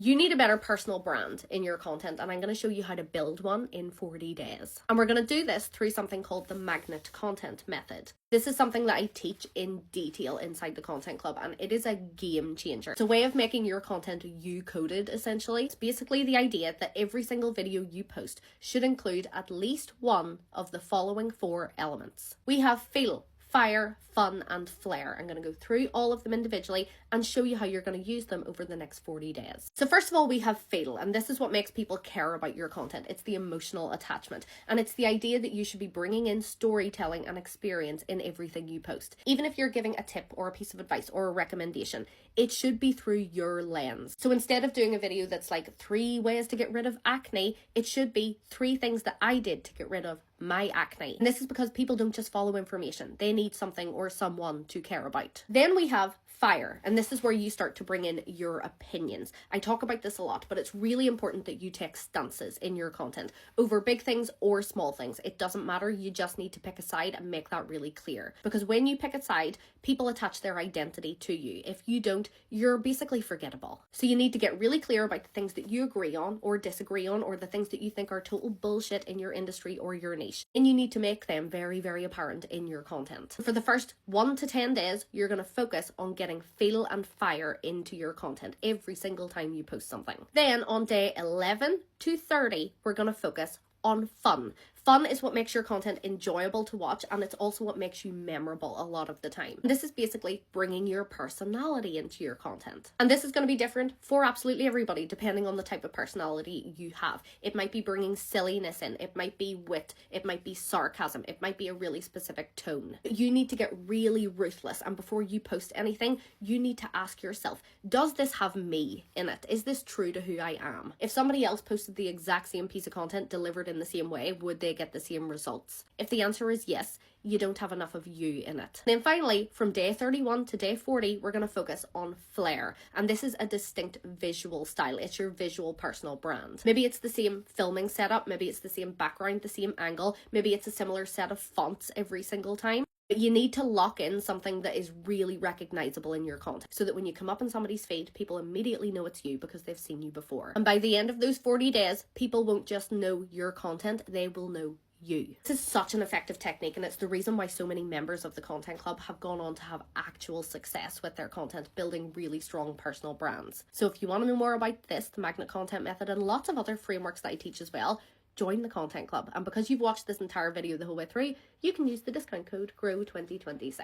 You need a better personal brand in your content, and I'm going to show you how to build one in 40 days. And we're going to do this through something called the magnet content method. This is something that I teach in detail inside the Content Club, and it is a game changer. It's a way of making your content you-coded, essentially. It's basically the idea that every single video you post should include at least one of the following 4 elements. We have feel, fire, fun, and flair. I'm going to go through all of them individually and show you how you're going to use them over the next 40 days. So first of all, we have feel, and this is what makes people care about your content. It's the emotional attachment, and it's the idea that you should be bringing in storytelling and experience in everything you post. Even if you're giving a tip or a piece of advice or a recommendation, it should be through your lens. So instead of doing a video that's like 3 ways to get rid of acne, it should be 3 things that I did to get rid of my acne. And this is because people don't just follow information. They need something or someone to care about. Then we have fire, and this is where you start to bring in your opinions. I talk about this a lot, but it's really important that you take stances in your content over big things or small things. It doesn't matter. You just need to pick a side and make that really clear, because when you pick a side, people attach their identity to you. If you don't, you're basically forgettable. So you need to get really clear about the things that you agree on or disagree on, or the things that you think are total bullshit in your industry or your niche, and you need to make them very, very apparent in your content. For the first 1 to 10 days, you're going to focus on getting feel and fire into your content every single time you post something. Then on day 11 to 30, we're going to focus on fun. Fun is what makes your content enjoyable to watch, and it's also what makes you memorable a lot of the time. This is basically bringing your personality into your content. And this is going to be different for absolutely everybody, depending on the type of personality you have. It might be bringing silliness in, it might be wit, it might be sarcasm, it might be a really specific tone. You need to get really ruthless, and before you post anything, you need to ask yourself, does this have me in it? Is this true to who I am? If somebody else posted the exact same piece of content delivered in the same way, would they get the same results? If the answer is yes, you don't have enough of you in it. Then finally, from day 31 to day 40, we're going to focus on flair. And this is a distinct visual style. It's your visual personal brand. Maybe it's the same filming setup, maybe it's the same background, the same angle, maybe it's a similar set of fonts every single time. But you need to lock in something that is really recognizable in your content, so that when you come up in somebody's feed, people immediately know it's you because they've seen you before. And by the end of those 40 days, people won't just know your content, they will know you. This is such an effective technique, and it's the reason why so many members of the Content Club have gone on to have actual success with their content, building really strong personal brands. So if you want to know more about this, the magnet content method, and lots of other frameworks that I teach as well, join the Content Club. And because you've watched this entire video the whole way through, you can use the discount code GROW2026.